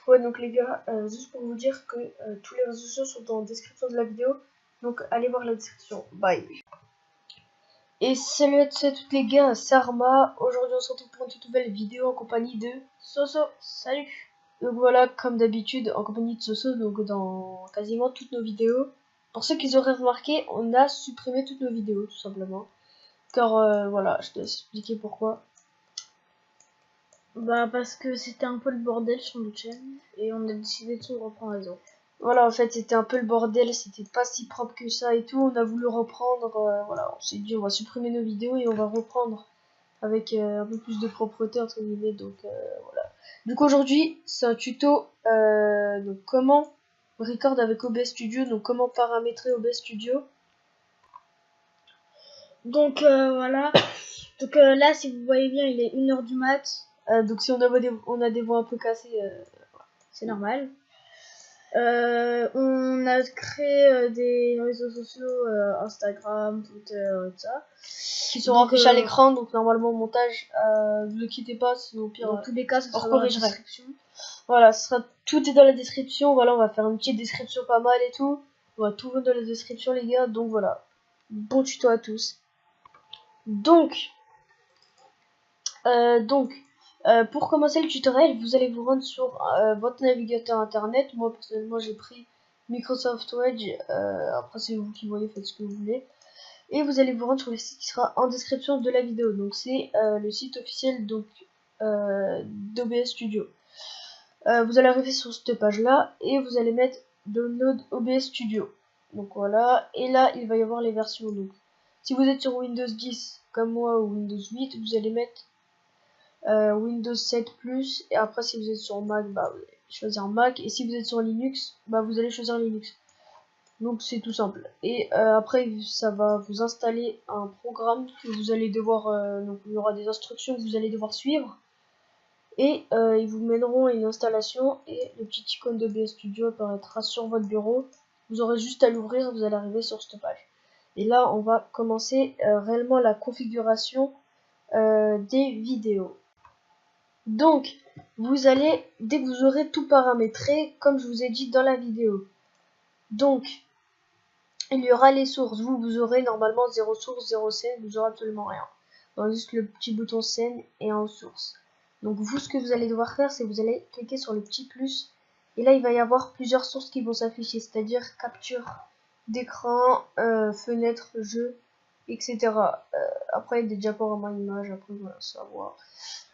Ouais, donc les gars, juste pour vous dire que tous les réseaux sociaux sont en description de la vidéo. Donc allez voir la description. Bye. Et salut à toutes les gars, c'est Arma. Aujourd'hui on se retrouve pour une toute nouvelle vidéo en compagnie de Soso. Salut. Donc voilà, comme d'habitude, en compagnie de Soso, donc dans quasiment toutes nos vidéos. Pour ceux qui auraient remarqué, on a supprimé toutes nos vidéos, tout simplement. Car voilà, je te laisse expliquer pourquoi. Bah parce que c'était un peu le bordel sur notre chaîne et on a décidé de se reprendre à zéro. Voilà, en fait c'était un peu le bordel, c'était pas si propre que ça et tout, on a voulu reprendre, voilà, on s'est dit on va supprimer nos vidéos et on va reprendre avec un peu plus de propreté entre guillemets, donc voilà. Donc aujourd'hui c'est un tuto, donc comment record avec OBS Studio, donc comment paramétrer OBS Studio. Donc voilà, donc là si vous voyez bien il est 1h du mat. Donc si on a des voix un peu cassées, c'est normal. On a créé des réseaux sociaux, Instagram, Twitter et tout ça. Qui seront affichés à l'écran, donc normalement au montage, ne quittez pas, sinon au pire. Dans tous les cas, ça on sera dans la corrigerait. description. Voilà, tout est dans la description. Voilà, on va faire une petite description pas mal et tout. On va tout mettre dans la description, les gars. Donc voilà, bon tuto à tous. Donc, pour commencer le tutoriel, vous allez vous rendre sur votre navigateur internet. Moi personnellement, j'ai pris Microsoft Edge. Après, c'est vous qui voyez, faites ce que vous voulez. Et vous allez vous rendre sur le site qui sera en description de la vidéo. Donc c'est le site officiel donc d'OBS Studio. Vous allez arriver sur cette page là et vous allez mettre Download OBS Studio. Donc voilà, et là il va y avoir les versions. Donc si vous êtes sur Windows 10 comme moi ou Windows 8, vous allez mettre Windows 7 Plus, et après si vous êtes sur Mac, bah vous allez choisir Mac, et si vous êtes sur Linux, bah vous allez choisir Linux. Donc c'est tout simple. Et après ça va vous installer un programme que vous allez devoir, donc il y aura des instructions que vous allez devoir suivre. Et ils vous mèneront à une installation et le petit icône d'OBS Studio apparaîtra sur votre bureau. Vous aurez juste à l'ouvrir, vous allez arriver sur cette page. Et là on va commencer réellement la configuration des vidéos. Donc vous allez, dès que vous aurez tout paramétré, comme je vous ai dit dans la vidéo, donc il y aura les sources. Vous aurez normalement 0 source, 0 scène, vous aurez absolument rien. Donc juste le petit bouton scène et en source. Donc vous, ce que vous allez devoir faire, c'est vous allez cliquer sur le petit plus. Et là, il va y avoir plusieurs sources qui vont s'afficher, c'est-à-dire capture d'écran, fenêtre, jeu, etc. Après, il y a des diaporamas images, après voilà, savoir.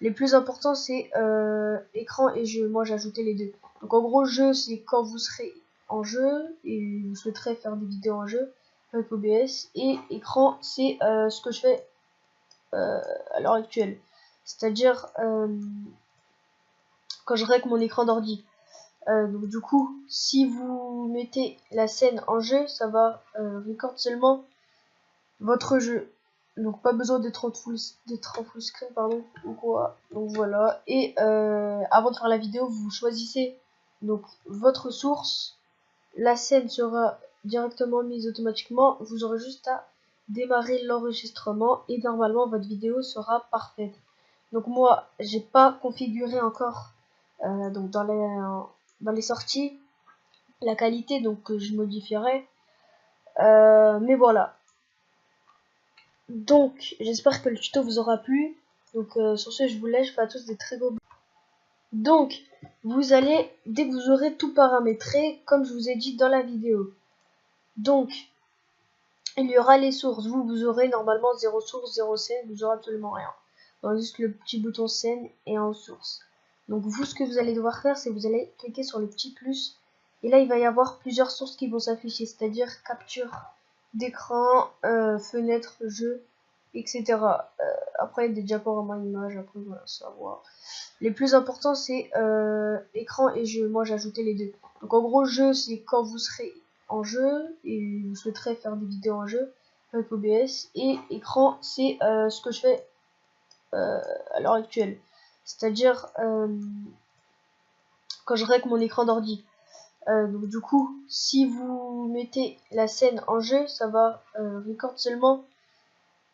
Les plus importants, c'est écran et jeu. Moi, j'ai ajouté les deux. Donc en gros, jeu, c'est quand vous serez en jeu et vous souhaiterez faire des vidéos en jeu avec OBS. Et écran, c'est ce que je fais à l'heure actuelle. C'est-à-dire quand je règle mon écran d'ordi. Donc du coup, si vous mettez la scène en jeu, ça va record seulement votre jeu. Donc pas besoin d'être en full screen, pardon, ou quoi. Donc voilà. Et avant de faire la vidéo, vous choisissez donc votre source. La scène sera directement mise automatiquement. Vous aurez juste à démarrer l'enregistrement et normalement votre vidéo sera parfaite. Donc moi, j'ai pas configuré encore donc dans les sorties la qualité, donc je modifierai. Mais voilà. Donc j'espère que le tuto vous aura plu. Donc sur ce, je vous laisse. Je fais à tous des très gros bisous. Donc vous allez, dès que vous aurez tout paramétré, comme je vous ai dit dans la vidéo, donc il y aura les sources. Vous aurez normalement 0 source, 0 scène, vous aurez absolument rien. Donc juste le petit bouton scène et en source. Donc vous, ce que vous allez devoir faire, c'est vous allez cliquer sur le petit plus. Et là, il va y avoir plusieurs sources qui vont s'afficher, c'est-à-dire capture d'écran, fenêtre, jeu, etc. Après, il y a des diaporamas images, après voilà, savoir. Les plus importants, c'est écran et jeu. Moi, j'ai ajouté les deux. Donc en gros, jeu, c'est quand vous serez en jeu et vous souhaiterez faire des vidéos en jeu avec OBS. Et écran, c'est ce que je fais à l'heure actuelle. C'est-à-dire quand je règle mon écran d'ordi. Donc du coup, si vous mettez la scène en jeu, ça va record seulement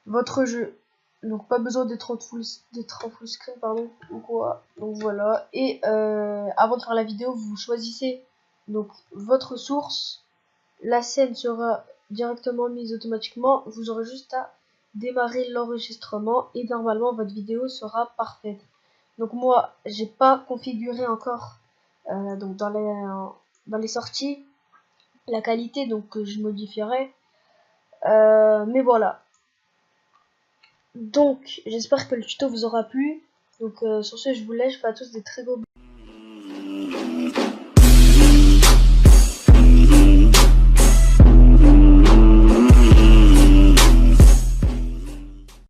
votre jeu. Donc pas besoin d'être en full screen, pardon, ou quoi. Donc voilà. Et avant de faire la vidéo, vous choisissez donc votre source. La scène sera directement mise automatiquement. Vous aurez juste à démarrer l'enregistrement et normalement votre vidéo sera parfaite. Donc moi, j'ai pas configuré encore donc dans les sorties la qualité, donc je modifierai. Mais voilà. Donc, j'espère que le tuto vous aura plu. Donc, sur ce, je vous laisse. Je vous fais à tous des très gros bisous.